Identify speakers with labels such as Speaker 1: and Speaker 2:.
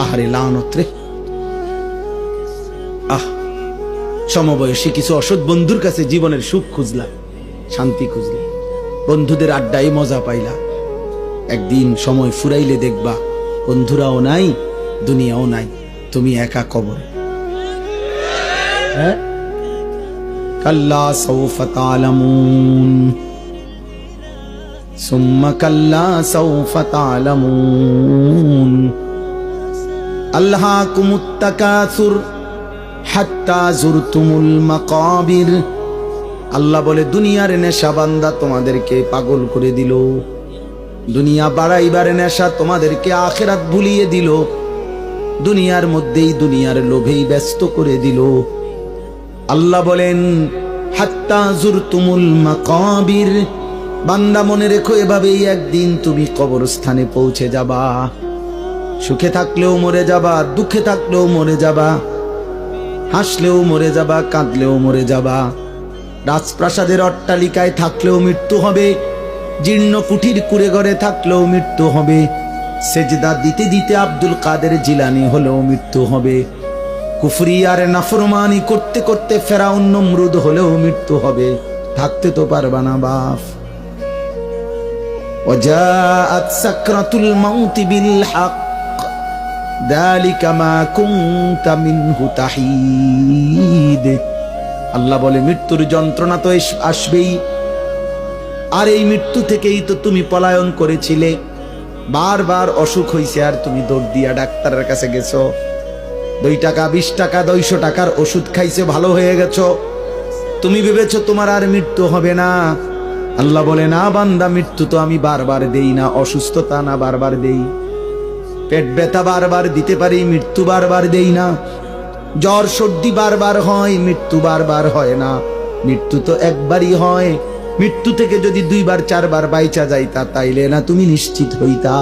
Speaker 1: আহারে লানত রে। সমবয়সী কিছু অসৎ বন্ধুর কাছে জীবনের সুখ খুঁজলা, শান্তি খুঁজলা, বন্ধুদের আড্ডায় মজা পাইলা। একদিন সময় ফুরাইলে দেখবা বন্ধুরাও নাই, দুনিয়াও নাই, তুমি একা কবরে। কাল্লা সাউফা তা'লামুন সুম্মা কাল্লা সাউফা তা'লামুন আলহাকুমুত তাকাসুর হাত্তা যুরতুমুল মাকাবির। আল্লাহ বলে দুনিয়ার নেশা বান্দা তোমাদেরকে পাগল করে দিল, দুনিয়া বাড়াইবার নেশা তোমাদেরকে আখিরাত ভুলিয়ে দিল, দুনিয়ার মধ্যেই দুনিয়ার লোভেই ব্যস্ত করে দিল। আল্লাহ বলেন হাত্তা যুরতুমুল মাকাবির, বান্দা মনে রেখো এভাবেই একদিন তুমি কবরস্থানে পৌঁছে যাবা। সুখে থাকলেও মরে যাবা, দুঃখে থাকলেও মরে যাবা, হাসলেও মরে যাবা, কাঁদলেও মরে যাবা। রাজপ্রাসাদের অট্টালিকায় থাকলেও মৃত্যু হবে, জীর্ণ কুঠির কুড়ে ঘরে থাকলেও মৃত্যু হবে, সেজদা দিতে দিতে আব্দুল কাদের জিলানী হলেও মৃত্যু হবে, কুফরি আর নাফরমানি করতে করতে ফেরাউন নমরুদ হলেও মৃত্যু হবে। থাকতে তো পারবা না বাপ। ওয়াজাআত সাকরাতুল মাউতি বিল হক যালিকা মা কুনতা মিনহু তাহিদ। আল্লাহ বলে মৃত্যুর যন্ত্রণা তো আসবেই, আর এই মৃত্যু থেকেই তো তুমি পলায়ন করেছিলে। বারবার অসুখ হইছে আর তুমি দৌড় দিয়া ডাক্তারের কাছে গেছো, 2 টাকা 20 টাকা 200 টাকার ওষুধ খাইছে, ভালো হয়ে গেছো। তুমি ভেবেছো তোমার আর মৃত্যু হবে না। আল্লাহ বলে না বান্দা, মৃত্যু তো আমি বারবার দেই না, অসুস্থতা না বারবার দেই, পেট ব্যথা বারবার দিতে পারি, মৃত্যু বারবার দেই না, জ্বর সর্দি বারবার হয়, মৃত্যু বারবার হয় না। মৃত্যু তো একবারই হয়। মৃত্যু থেকে যদি 2বার 4বার বাইচা যাইতা তাইলে না তুমি নিশ্চিত হইতা।